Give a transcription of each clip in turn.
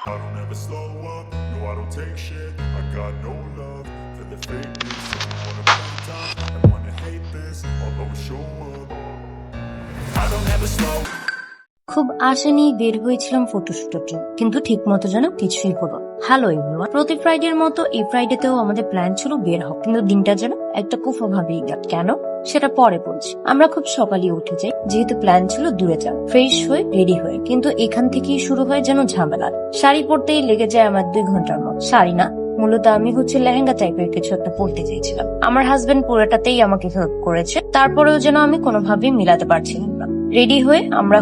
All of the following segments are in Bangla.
I don't ever slow up, no I don't take shit. I got no love for the fakeness. If you wanna play tough and wanna hate this, I'll always show up. I don't ever slow. খুব আশা নিয়ে বের হয়েছিলাম ফটোশুটের জন্য, কিন্তু ঠিক মতো যেন কিছুই হলো। হ্যালো এভরিওয়ান, প্রতি ফ্রাইডের মতো এই ফ্রাইডেতেও আমাদের প্ল্যান ছিল বের হওয়া, কিন্তু দিনটা যেন একটা কুফা ভাবেই গেল। কেন সেটা পরে বলছি। আমরা খুব সকালে উঠে যাই, যেহেতু প্ল্যান ছিল দূরে যাওয়া। ফ্রেশ হয়ে রেডি হয়ে, কিন্তু এখান থেকেই শুরু হয় যেন ঝামেলা। শাড়ি পরতেই লেগে যায় আমার 2 ঘন্টার মতো। শাড়ি না, মূলত আমি লেহেঙ্গা টাইপের কিছু একটা পরতে চাইছিলাম। আমার হাজবেন্ড পুরোটাতেই আমাকে হেল্প করেছে, তারপরেও যেন আমি কোনোভাবেই মিলাতে পারছিলাম না। রেডি হয়ে আমরা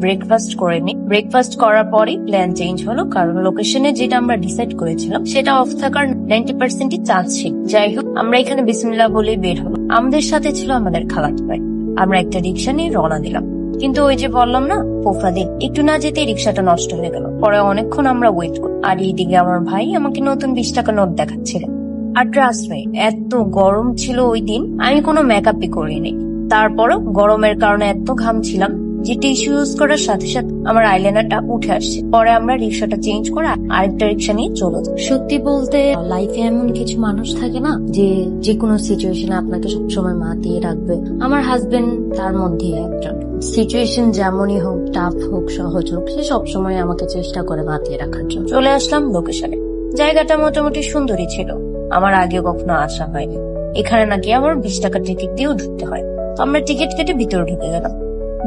ব্রেকফাস্ট করে নিই। ব্রেকফাস্ট করার পরই প্ল্যান চেঞ্জ হলো, কারণ লোকেশনে যেটা আমরা ডিসাইড করেছিলাম সেটা অফ থাকার 90% চান্স ছিল। যাই হোক, আমরা এখানে বিসমিল্লাহ বলে বের হলো। আমাদের সাথে ছিল আমাদের খালাতো ভাই। আমরা একটা রিক্সা নিয়ে রওনা দিলাম, কিন্তু ওই যে বললাম না, পোফা দিন একটু না যেতে রিক্সাটা নষ্ট হয়ে গেল। পরে অনেকক্ষণ আমরা ওয়েট করি, আর এইদিকে আমার ভাই আমাকে নতুন 20 টাকা নোট দেখাচ্ছিল। আর ট্রাস্ট ভাই, এত গরম ছিল ওই দিন, আমি কোনো মেকআপই করিনি। তারপরও গরমের কারণে এত ঘামছিলাম যে টিস্যু ইউজ করার সাথে সাথে আমার আইলাইনারটা উঠে আসছে। পরে আমরা রিক্সাটা চেঞ্জ করে আরেকটা রিক্সা নিয়ে চলে যাই। সত্যি বলতে লাইফে এমন কিছু মানুষ থাকে না, যে কোনো সিচুয়েশনে আপনাকে সবসময় মাতিয়ে রাখবে। আমার হাজবেন্ড তার মধ্যে একজন। সিচুয়েশন যেমনই হোক, টাফ হোক সহজ হোক, সে সবসময় আমাকে চেষ্টা করে মাতিয়ে রাখার জন্য। চলে আসলাম লোকেশনে। জায়গাটা মোটামুটি সুন্দরই ছিল, আমার আগে কখনো আসা হয়নি। এখানে নাকি আমার 20 টাকা টিকিট দিয়েও ঢুকতে হয়। আমরা টিকিট কেটে ভিতরে ঢুকে গেলাম।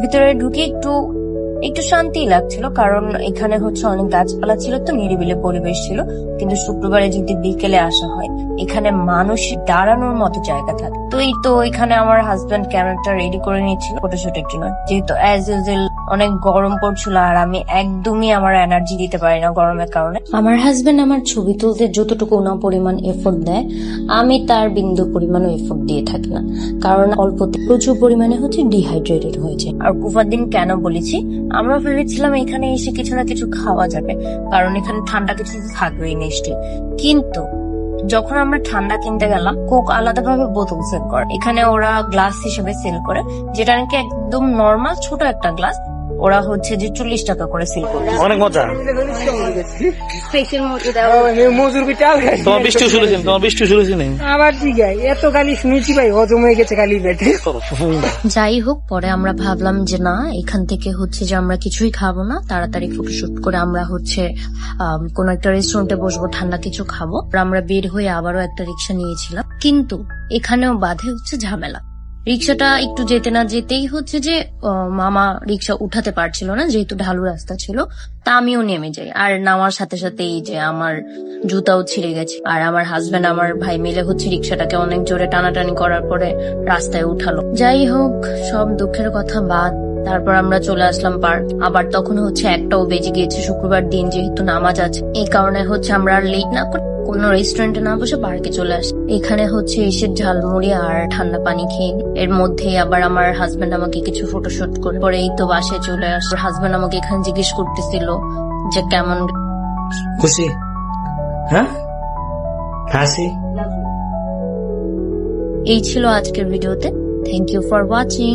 ভিতরে ঢুকে একটু শান্তি লাগছিল, কারণ এখানে অনেক গাছপালা ছিল, তো নিরিবিলি পরিবেশ ছিল। কিন্তু শুক্রবারে যদি বিকেলে আসা হয়, এখানে মানুষ দাঁড়ানোর মতো জায়গা থাকে। তো এখানে আমার হাজবেন্ড ক্যামেরাটা রেডি করে নিচ্ছিল ফটোশুটের জন্য, যেহেতু অ্যাজ ইউজুয়াল অনেক গরম পড়ছিল, আর আমি একদমই আমার এনার্জি দিতে পারি না গরমের কারণে। আমার হাজবেন্ড আমার ছবি তুলতে যতটুকু না পরিমাণ এফোর্ট দেয়, আমি তার বিন্দু পরিমাণও এফোর্ট দিয়ে থাকি না, কারণ অল্পতে প্রচুর পরিমাণে ডিহাইড্রেটেড হয়েছে। আর কুফার দিন কেন বলেছি, আমরা ভেবেছিলাম এখানে এসে কিছু না কিছু খাওয়া যাবে, কারণ এখানে ঠান্ডা কিছু থাকবেই নিশ্চয়ই। কিন্তু যখন আমরা ঠান্ডা কিনতে গেলাম, কোক আলাদাভাবে বোতল সেল করে। এখানে ওরা গ্লাস হিসেবে সেল করে, যেটা নাকি একদম নর্মাল ছোট একটা গ্লাস, ওরা যে 40 টাকা করে সেল করে। অনেক মজা। তোমার বৃষ্টি শুনেছি আবার ঠিক আছে, এত গালি শুনেছি ভাই, হজম হয়ে গেছে গালি পেটে। যাই হোক, পরে আমরা ভাবলাম যে না, এখান থেকে যে আমরা কিছুই খাবো না, তাড়াতাড়ি ফটোশুট করে আমরা কোন একটা রেস্টুরেন্টে বসবো, ঠান্ডা কিছু খাবো। আমরা বের হয়ে আবারও একটা রিক্সা নিয়েছিলাম, কিন্তু এখানেও বাধে ঝামেলা। রিক্সাটা একটু যেতে না যেতেই যে মামা রিক্সা উঠাতে পারছিল না, যেহেতু ঢালু রাস্তা ছিল। তা আমিও নেমে যাই, আর নামার সাথে সাথেই যে আমার জুতাও ছিঁড়ে গেছে। আর আমার হাজবেন্ড আমার ভাই মিলে রিক্সাটাকে অনেক জোরে টানাটানি করার পরে রাস্তায় উঠালো। যাই হোক, সব দুঃখের কথা বাদ। তারপর আমরা চলে আসলাম পার্ক। আবার তখন 1টাও বেজে গিয়েছে, শুক্রবার দিন যেহেতু নামাজ আছে। এই কারণে আমরা আর লেট না করে কোনো রেস্টুরেন্টে না বসে পার্কে চলে আসি। এখানে এসে ঝালমুড়ি আর ঠান্ডা পানি খেয়ে, এর মধ্যে আবার আমার হাজবেন্ড আমাকে কিছু ফটোশুট করে পরে এই তো বাসে চলে আসে। হাজবেন্ড আমাকে এখানে জিজ্ঞেস করতেছিল যে কেমন খুশি। হ্যাঁ, হাসি। এই ছিল আজকের ভিডিওতে। Thank you for watching.